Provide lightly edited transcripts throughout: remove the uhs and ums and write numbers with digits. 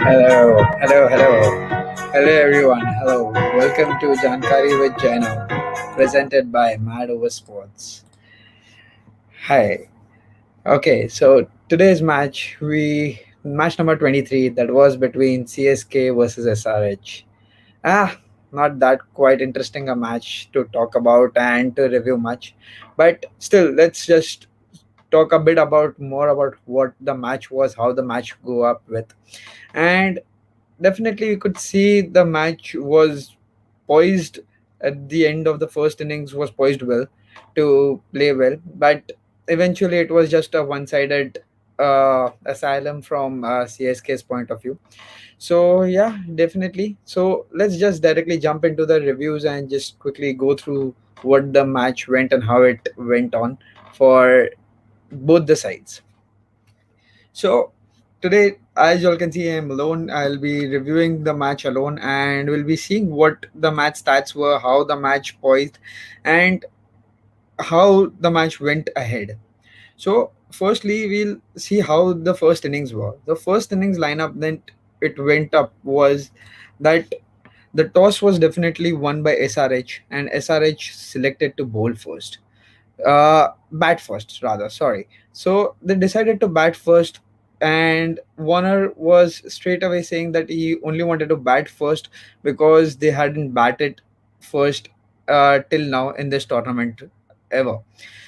Hello, hello, hello. Hello everyone. Hello. Welcome to JAANKARI with JAINAM Presented by MadOverSportz. Hi. Okay, so today's match number 23, that was between CSK versus SRH. Not that quite interesting a match to talk about and to review much. But still, let's just talk a bit about more about what the match was, how the match go up with. And definitely, we could see the match was poised at the end of the first innings, was poised well to play well, but eventually it was just a one-sided asylum from CSK's point of view. So yeah, definitely. So let's just directly jump into the reviews and just quickly go through what the match went and how it went on for both the sides. So today, as you all can see, I'm alone. I'll be reviewing the match alone, and we'll be seeing what the match stats were, how the match poised, and how the match went ahead. So firstly, we'll see how the first innings were. The first innings lineup then it went up was that the toss was definitely won by SRH, and SRH selected to bowl first, bat first rather, sorry. So they decided to bat first, and Warner was straight away saying that he only wanted to bat first because they hadn't batted first till now in this tournament ever.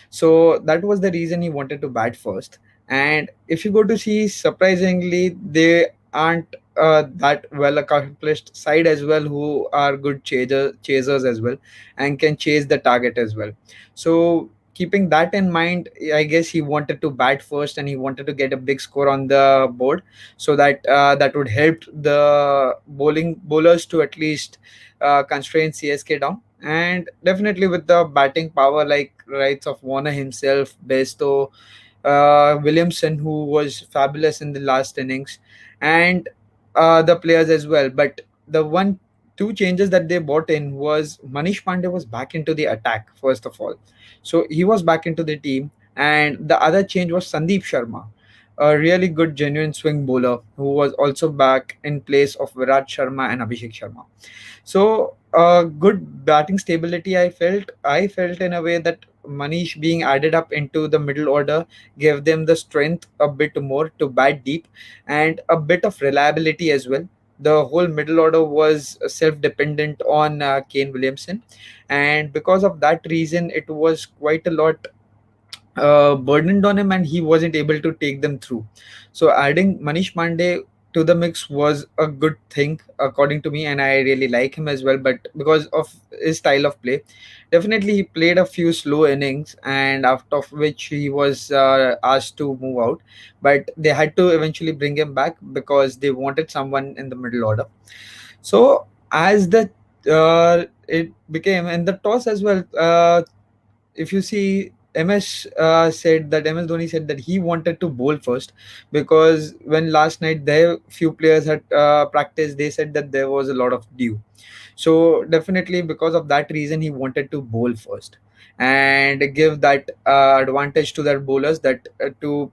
So that was the reason he wanted to bat first. And if you go to see, surprisingly, they aren't that well accomplished side as well, who are good chasers as well and can chase the target as well. So keeping that in mind, I guess he wanted to bat first and he wanted to get a big score on the board, so that that would help the bowlers to at least constrain CSK down. And definitely with the batting power like rights of Warner himself, Besto, Williamson, who was fabulous in the last innings, and the players as well. But the two changes that they brought in was Manish Pandey was back into the attack first of all, so he was back into the team, and the other change was Sandeep Sharma, a really good genuine swing bowler who was also back in place of Virat Sharma and Abhishek Sharma. So good batting stability. I felt in a way that Manish being added up into the middle order gave them the strength a bit more to bat deep and a bit of reliability as well. The whole middle order was self-dependent on Kane Williamson, and because of that reason, it was quite a lot burdened on him and he wasn't able to take them through. So adding Manish Pandey to the mix was a good thing according to me, and I really like him as well. But because of his style of play, definitely he played a few slow innings, and after of which he was asked to move out. But they had to eventually bring him back because they wanted someone in the middle order. So as the it became in the toss as well. If you see, MS Dhoni said that he wanted to bowl first because when last night their few players had practiced, they said that there was a lot of dew. So definitely because of that reason, he wanted to bowl first and give that advantage to their bowlers that to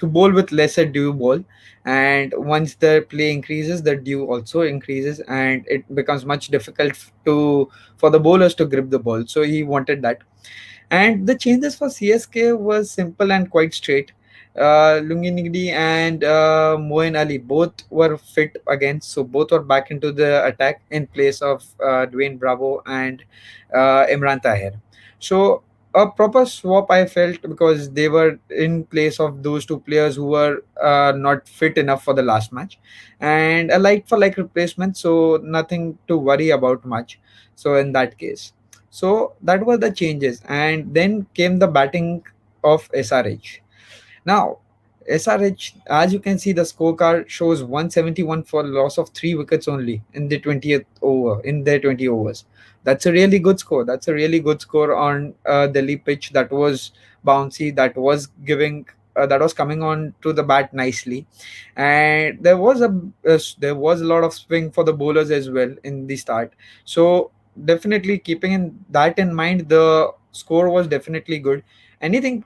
bowl with lesser dew ball. And once the play increases, the dew also increases, and it becomes much difficult to for the bowlers to grip the ball. So he wanted that, and the changes for CSK was simple and quite straight. Lungi Nigdi and Moeen Ali both were fit again, so both were back into the attack in place of Dwayne Bravo and Imran Tahir. So a proper swap I felt because they were in place of those two players who were not fit enough for the last match, and a like for like replacement, so nothing to worry about much. So in that case, so that were the changes, and then came the batting of SRH. Now, SRH, as you can see, the scorecard shows 171 for loss of 3 wickets only in the 20th over, in their 20 overs. That's a really good score. That's a really good score on Delhi pitch that was bouncy, that was coming on to the bat nicely, and there was a lot of swing for the bowlers as well in the start. So definitely keeping in mind, the score was definitely good. Anything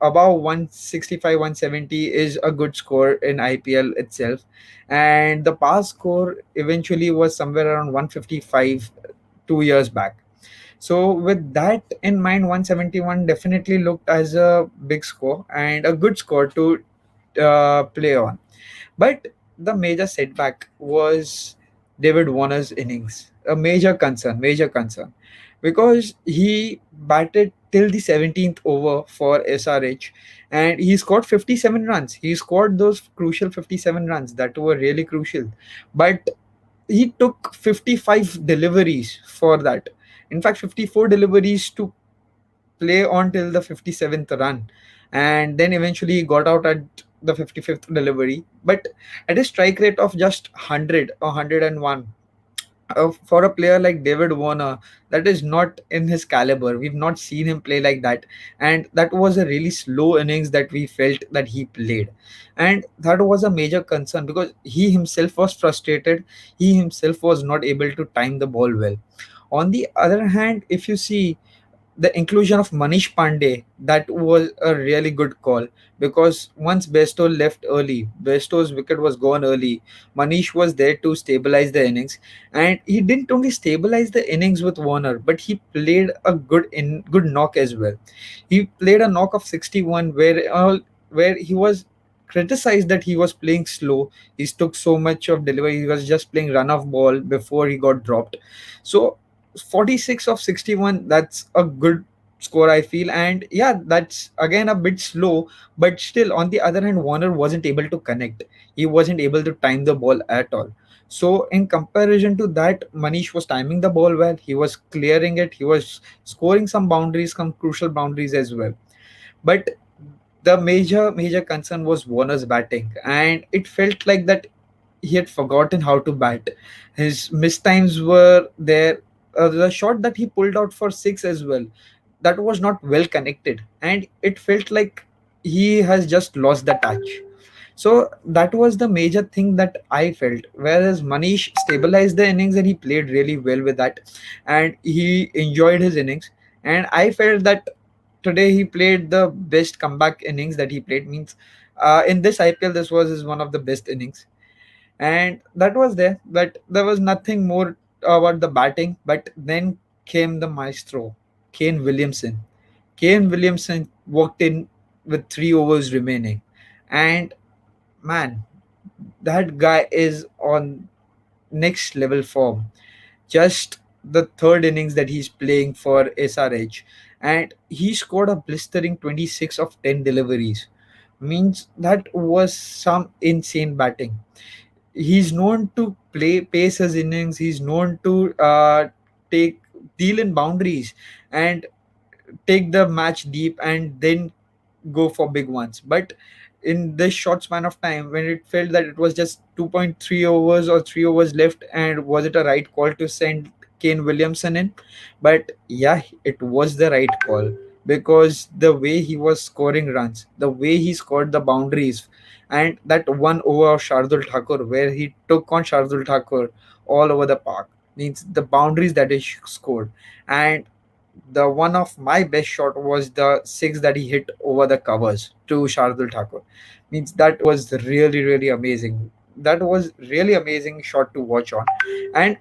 above 165, 170 is a good score in IPL itself. And the past score eventually was somewhere around 155 2 years back. So with that in mind, 171 definitely looked as a big score and a good score to play on. But the major setback was David Warner's innings. A major concern, because he batted till the 17th over for SRH and he scored 57 runs. He scored those crucial 57 runs that were really crucial. But he took 55 deliveries for that. In fact, 54 deliveries to play on till the 57th run, and then eventually he got out at the 55th delivery. But at a strike rate of just 100 or 101, for a player like David Warner, that is not in his caliber. We've not seen him play like that, and that was a really slow innings that we felt that he played, and that was a major concern because he himself was frustrated. He himself was not able to time the ball well. On the other hand, if you see the inclusion of Manish Pandey, that was a really good call, because once Besto left early, Besto's wicket was gone early. Manish was there to stabilize the innings, and he didn't only stabilize the innings with Warner, but he played a good knock as well. He played a knock of 61 where he was criticized that he was playing slow. He took so much of delivery. He was just playing run off ball before he got dropped. So 46 of 61, that's a good score, I feel. And yeah, that's again a bit slow, but still, on the other hand, Warner wasn't able to connect. He wasn't able to time the ball at all. So in comparison to that, Manish was timing the ball well. He was clearing it. He was scoring some boundaries, some crucial boundaries as well. But the major concern was Warner's batting, and it felt like that he had forgotten how to bat. His missed times were there. The shot that he pulled out for six as well, that was not well connected, and it felt like he has just lost the touch. So that was the major thing that I felt. Whereas Manish stabilized the innings and he played really well with that, and he enjoyed his innings. And I felt that today he played the best comeback innings that he played. Means in this IPL, this was his one of the best innings, and that was there. But there was nothing more about the batting. But then came the maestro, Kane Williamson. Kane Williamson walked in with 3 overs remaining, and man, that guy is on next level form. Just the third innings that he's playing for SRH, and he scored a blistering 26 of 10 deliveries. Means that was some insane batting. He's known to play pace his innings. He's known to take deal in boundaries and take the match deep and then go for big ones. But in this short span of time, when it felt that it was just 2.3 overs or 3 overs left, and was it a right call to send Kane Williamson in? But yeah, it was the right call, because the way he was scoring runs, the way he scored the boundaries, and that one over of Shardul Thakur where he took on Shardul Thakur all over the park, means the boundaries that he scored. And the one of my best shot was the six that he hit over the covers to Shardul Thakur. Means that was really amazing. That was really amazing shot to watch on, and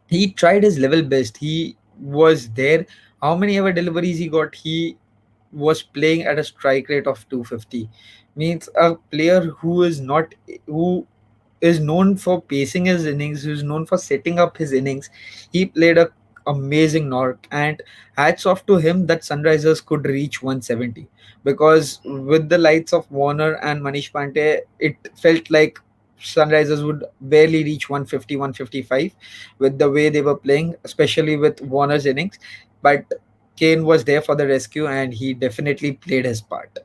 he tried his level best. He was there. How many ever deliveries he got, he was playing at a strike rate of 250. Means a player who is known for pacing his innings, who's known for setting up his innings. He played a amazing knock, and hats off to him that Sunrisers could reach 170, because with the lights of Warner and Manish Pandey, it felt like Sunrisers would barely reach 150, 155 with the way they were playing, especially with Warner's innings. But Kane was there for the rescue, and he definitely played his part.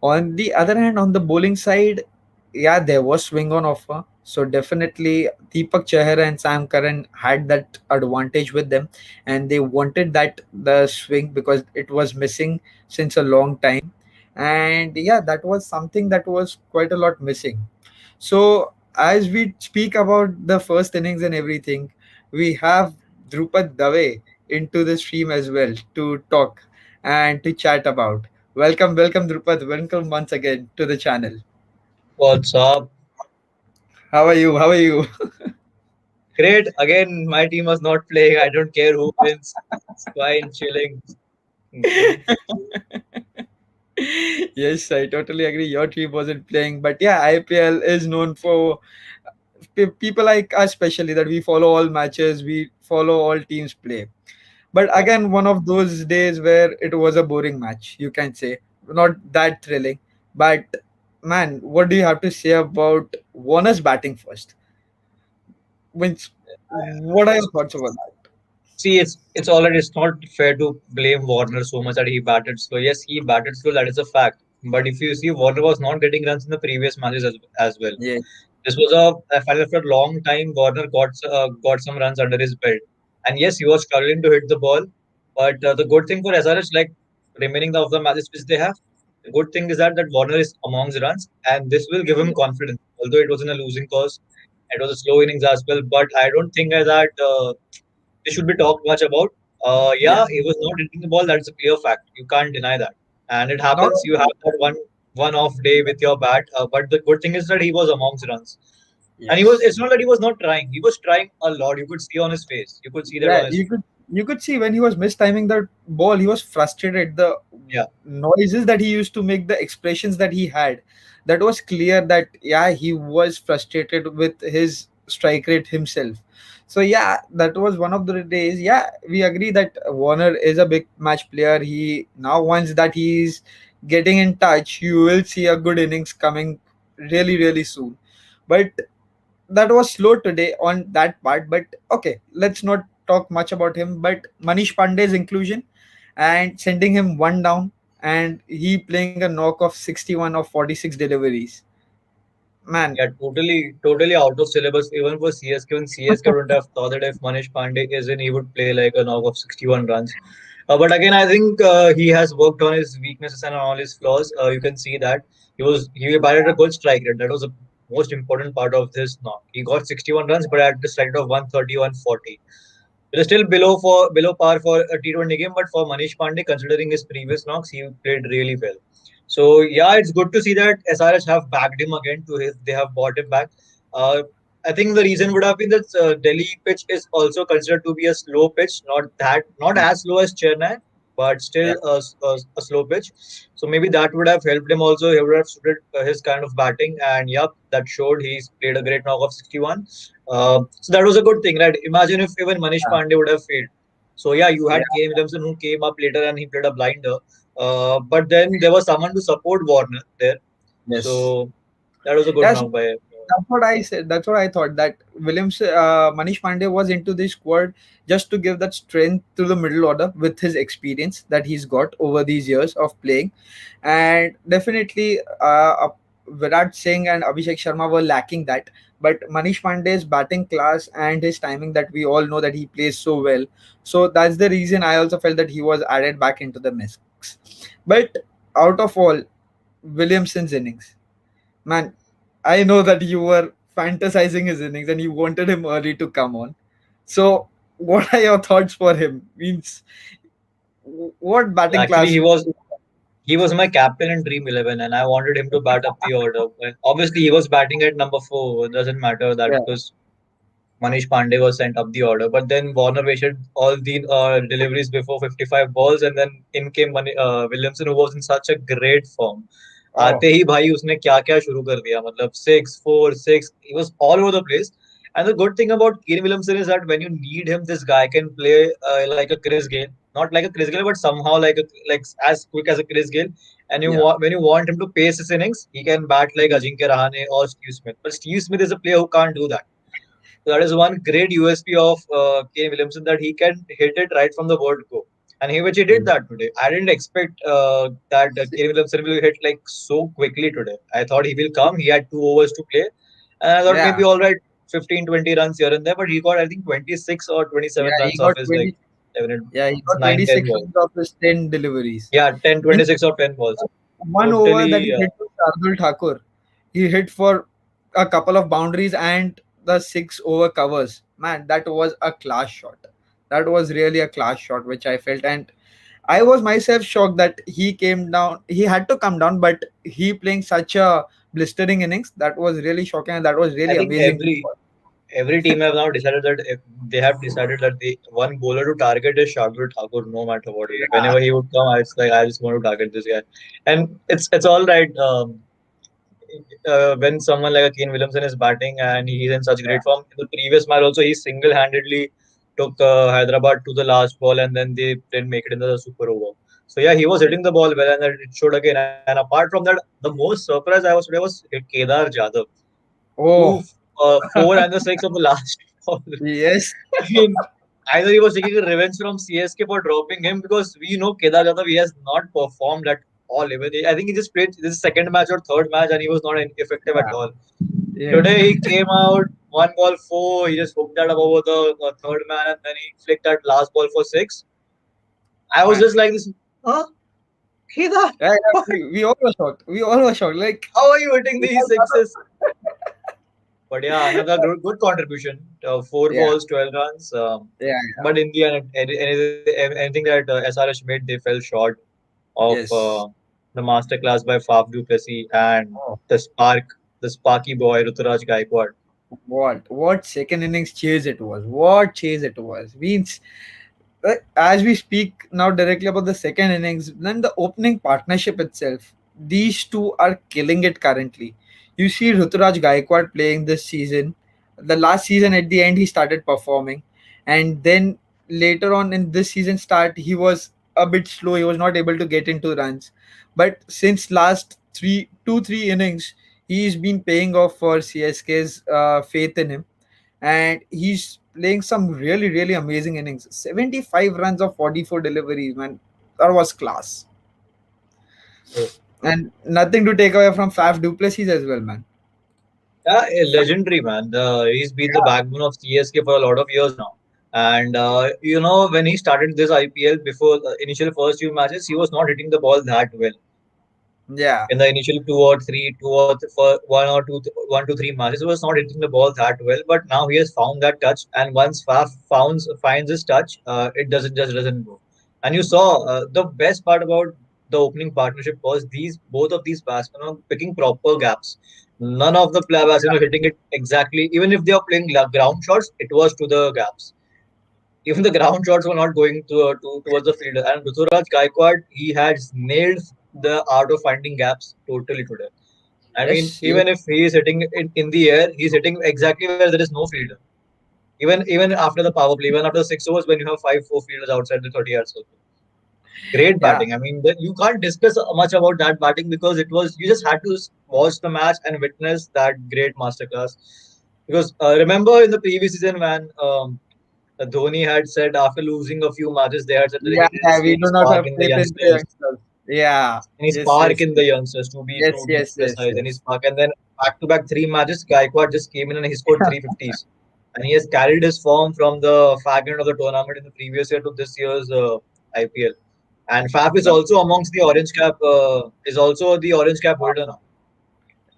On the other hand, on the bowling side, yeah, there was swing on offer. So definitely Deepak Chahar and Sam Curran had that advantage with them, and they wanted that the swing because it was missing since a long time. And yeah, that was something that was quite a lot missing. So as we speak about the first innings and everything, we have Drupad Dave into the stream as well to talk and to chat about. Welcome, Drupad. Welcome once again to the channel. What's up? How are you? How are you? Great. Again, my team was not playing. I don't care who wins. It's fine, chilling. You know. Yes, I totally agree. Your team wasn't playing, but yeah, IPL is known for people like us, especially that we follow all matches, we follow all teams play. But Yep. again, one of those days where it was a boring match, you can say, not that thrilling. But man, what do you have to say about Warner's batting first? Which, what are your thoughts about that? See, it's not fair to blame Warner so much that he batted slow. Yes, he batted slow. That is a fact. But if you see, Warner was not getting runs in the previous matches as well. Yeah, This was I felt after a long time, Warner got some runs under his belt. And yes, he was struggling to hit the ball. But the good thing for SRH, like remaining of the matches which they have, the good thing is that Warner is amongst runs, and this will give him confidence. Although it was in a losing cause, it was a slow innings as well. But I don't think that this should be talked much about. yeah. Yeah, he was not hitting the ball. That's a clear fact. You can't deny that. And it Not happens. You have that one off day with your bat. But the good thing is that he was amongst runs. And he was. yes. It's not that he was not trying. He was trying a lot. You could see on his face. You could see that Yeah, on his face. you could see when he was mistiming the ball, he was frustrated. The Yeah, noises that he used to make, the expressions that he had, that was clear that yeah, he was frustrated with his strike rate himself. So yeah, that was one of the days. Yeah, we agree that Warner is a big match player. He now, once that he's getting in touch, you will see a good innings coming really soon. But that was slow today on that part. But okay, let's not talk much about him. But Manish Pandey's inclusion and sending him one down, and he playing a knock of 61 of 46 deliveries. Man, yeah, totally out of syllabus. Even for CSK, when CSK would have thought that if Manish Pandey is in, he would play like a knock of 61 runs. But again, I think he has worked on his weaknesses and on all his flaws. You can see that he batted a good strike rate. That was the most important part of this knock. He got 61 runs, but at the strike rate of 130, 140. It is still below par for a T20 game, but for Manish Pandey, considering his previous knocks, he played really well. So yeah, it's good to see that SRH have backed him again. They have bought him back. Uh, I think the reason would have been that Delhi pitch is also considered to be a slow pitch, not as slow as Chennai, but yeah, still a slow pitch. So maybe that would have helped him also. He would have suited his kind of batting, and yep, that showed. He's played a great knock of 61. So that was a good thing, right? Imagine if even Manish yeah, Pandey would have failed. So yeah, you yeah, had Kane Williamson who came up later and he played a blinder. But then there was someone to support Warner there. yes. So that was a good Yeah, so knock by. that's what I said. That's what I thought, that Manish Pandey was into the squad just to give that strength to the middle order with his experience that he's got over these years of playing. And definitely, Virat Singh and Abhishek Sharma were lacking that. But Manish Pandey's batting class and his timing, that we all know that he plays so well. So that's the reason I also felt that he was added back into the mix. But out of all, Williamson's innings, man, I know that you were fantasizing his innings and you wanted him early to come on. So, what are your thoughts for him? Means, what batting Actually, class? he was my captain in Dream 11, and I wanted him to bat up the order. But obviously, he was batting at number four. It doesn't matter that Yeah, because Manish Pandey was sent up the order. But then Warner wasted all the deliveries before 55 balls, and then in came Williamson, who was in such a great form. oh, आते ही भाई उसने क्या क्या शुरू कर दिया मतलब 6 4 6 he was all over the place. And the good thing about Kane Williamson is that when you need him, this guy can play like a Chris Gale, not like a Chris Gale, but somehow like as quick as a Chris Gale. And yeah, when you want him to pace his innings, he can bat like Ajinkya Rahane or Steve Smith. But Steve Smith is a player who can't do that. So that is one great USP of Kane Williamson, that he can hit it right from the word go. And which he did yeah. that today. I didn't expect that Kane Williamson will hit like so quickly today. I thought he will come. He had 2 overs to play. And I thought Yeah, maybe all right, 15, 20 runs here and there. But he got, I think, 26 or yeah. 27 He runs off got his like 20. Yeah, he got 9, 10 26 balls. runs off his 10 deliveries. Yeah, 10, Means 26 or 10 balls. one over that he Totally. hit to Shardul Thakur, he hit for a couple of boundaries and the 6 over covers. Man, that was a class shot. That was really a class shot, which I felt. And I was myself shocked that he came down. He had to come down, but he playing such a blistering innings that was really shocking and that was I really think amazing. every team have now decided that if they have decided that the one bowler to target is Shardul Thakur, no matter what. Yeah. Whenever he would come, it's like I just want to target this guy, and it's all right. When someone like a Kane Williamson is batting and he's in such great form, in the previous match also he single-handedly took Hyderabad to the last ball and then they didn't make it in the super over. So yeah, he was hitting the ball well and it showed again. And apart from that, the most surprise I was today was Kedar Jadhav, who Oh, 4 and the 6 of the last ball. yes. I mean, either he was taking a revenge from CSK for dropping him because we know Kedar Jadhav, he has not performed at all. Even I think he just played this second match or third match and he was not effective at Yeah. all. Yeah. Today he came out, one ball four, he just hooked that up over the third man and then he flicked that last ball for six. I was Man. just like this, huh? Kedar, Yeah, yeah, what? we all were shocked. We all were shocked. Like, How are you hitting these sixes? But yeah, another good contribution. Four yeah, balls, 12 runs. yeah, But in the end, anything that SRH made, they fell short of yes. the masterclass by Faf du Plessis and Oh, the the sparky boy Ruturaj Gaikwad. what second innings chase it was. What chase it was. Means as we speak now directly about the second innings, then the opening partnership itself, these two are killing it currently. You see Ruturaj Gaikwad playing this season. The last season at the end he started performing, and then later on in this season start he was a bit slow. He was not able to get into runs, but since last 3 innings, he's been paying off for CSK's faith in him, and he's playing some really really amazing innings. 75 runs of 44 deliveries, man. That was class. So, And nothing to take away from Faf Duplessis as well, man. yeah, a legendary man. He's been the backbone of CSK for a lot of years now. And when he started this IPL before the initial first few matches, he was not hitting the ball that well. Yeah. In the initial for one to three matches, he was not hitting the ball that well. But now he has found that touch, and once Faf finds his touch, it doesn't go. And you saw the best part about the opening partnership was these both of these batsmen are picking proper gaps. None of the batsmen are hitting it exactly. Even if they are playing ground shots, it was to the gaps. Even the ground shots were not going towards the fielder. And Ruturaj Gaikwad, he has nailed the art of finding gaps totally today. I mean, Yes, even if he is hitting in the air, he's hitting exactly where there is no fielder. Even after the power play, even after 6 overs when you have 5 4 fielders outside the 30 yards circle. Great yeah. batting. I mean, you can't discuss much about that batting because it was you just had to watch the match and witness that great masterclass. Because remember in the previous season when Dhoni had said after losing a few matches, they had said that Yeah, he needs yeah, we any do not spark have in the faith in the youngsters, youngsters. Yeah. any Yes, spark yes, in the youngsters yes, to be yes, yes, precise, any yes. spark. And then back to back 3 matches, Gaikwad just came in and he scored 350s. And he has carried his form from the fag end of the tournament in the previous year to this year's IPL. And Faf is No. also amongst the orange cap, is also the orange cap holder now.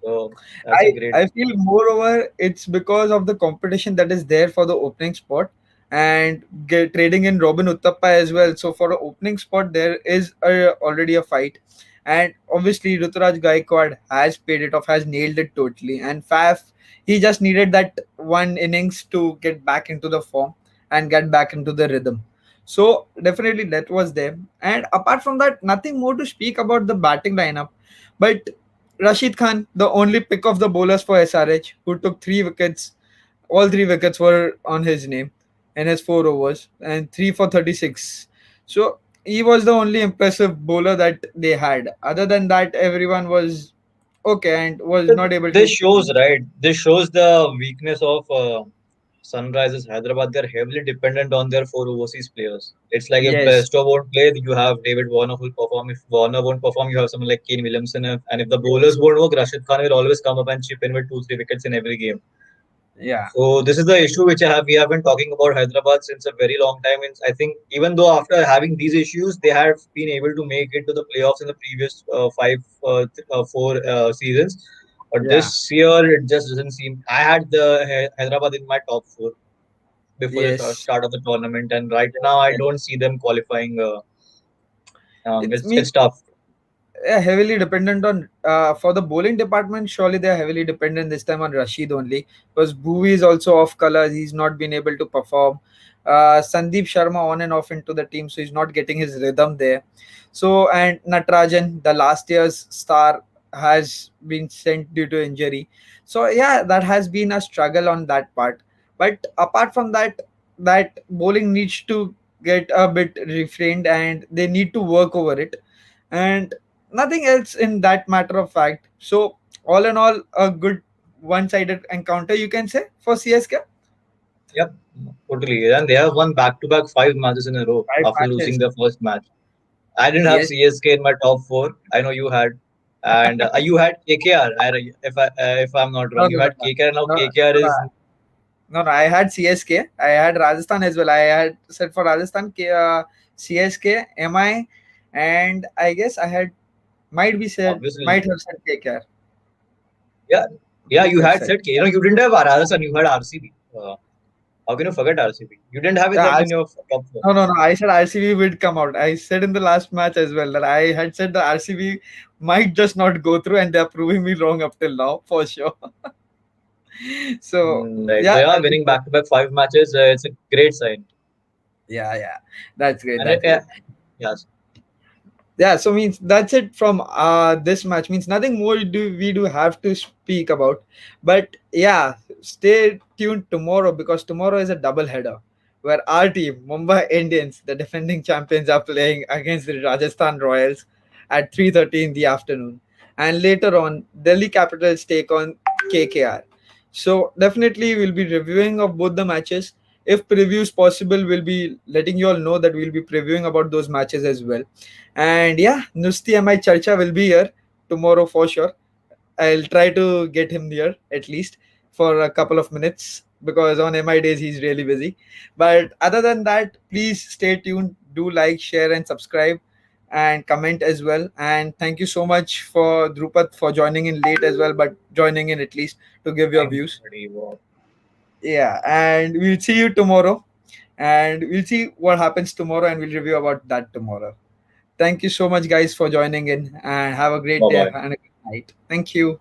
So that's a great. I feel moreover it's because of the competition that is there for the opening spot, and trading in Robin Uttappa as well. So for the opening spot there is already a fight, and obviously Ruturaj Gaikwad has paid it off, has nailed it totally, and Faf, he just needed that one innings to get back into the form and get back into the rhythm. So definitely that was there, and apart from that, nothing more to speak about the batting lineup, but Rashid Khan, the only pick of the bowlers for SRH, who took 3 wickets. All 3 wickets were on his name in his 4 overs, and 3 for 36. So he was the only impressive bowler that they had. Other than that, everyone was okay and was not able This to. shows, right? This shows the weakness of Sunrisers Hyderabad. They're heavily dependent on their four overseas players. It's like if Yes, Besto won't play, you have David Warner who will perform. If Warner won't perform, you have someone like Kane Williamson. And if the bowlers yes, won't work, Rashid Khan will always come up and chip in with 2 3 wickets in every game. yeah, So this is the issue which we have been talking about Hyderabad since a very long time. And I think even though after having these issues, they have been able to make it to the playoffs in the previous 4 seasons. But yeah, this year, it just doesn't seem. I had the Hyderabad in my top four before the yes, start of the tournament, and right yes, now I yes. don't see them qualifying. It It's means tough. heavily dependent on for the bowling department. Surely they are heavily dependent this time on Rashid only, because Bhuvi is also off color. He's not been able to perform. Sandeep Sharma on and off into the team, so he's not getting his rhythm there. So, and Natarajan, the last year's star, has been sent due to injury. So yeah, that has been a struggle on that part. But apart from that, that bowling needs to get a bit refrained and they need to work over it. And nothing else in that matter of fact. So all in all, a good one-sided encounter, you can say, for CSK. Yep, totally. And they have won back-to-back 5 matches in a row Five after losing matches. their first match. I didn't have Yes. CSK in my top four. I know you had, and you had KKR. If I'm not No, wrong, no, you no, had no, KKR. Now no, KKR no, no. is No, no, I had CSK. I had Rajasthan as well. I had said for Rajasthan, CSK, MI, and I guess I had obviously, might have said KKR. yeah, yeah. Might You have had said. said you know you didn't have Rajasthan. You had RCB. How can you forget RCB? You didn't have Yeah, them in your top four. no, no, no. I said RCB would come out. I said in the last match as well that I had said the RCB might just not go through, and they're proving me wrong up till now for sure. So Right. So yeah, yeah, that is winning what. back-to-back 5 matches. It's a great sign. Yeah, yeah, that's great. And That's great. yes, Yeah, so means that's it from this match. Means nothing more do we do have to speak about. But yeah, stay tuned tomorrow, because tomorrow is a double header where our team, Mumbai Indians, the defending champions, are playing against the Rajasthan Royals at 3:30 in the afternoon. And later on, Delhi Capitals take on KKR. So definitely we'll be reviewing of both the matches. If previews possible, we'll be letting you all know that we'll be previewing about those matches as well. And yeah, Nusti and my Charcha will be here tomorrow for sure. I'll try to get him here at least for a couple of minutes, because on MI days he's really busy. But other than that, please stay tuned. Do like, share, and subscribe, and comment as well. And thank you so much for Drupat for joining in late as well, but joining in at least to give your thank you, views. buddy. Wow. Yeah, and we'll see you tomorrow, and we'll see what happens tomorrow, and we'll review about that tomorrow. Thank you so much, guys, for joining in, and have a great Bye day bye. and a good night. Thank you.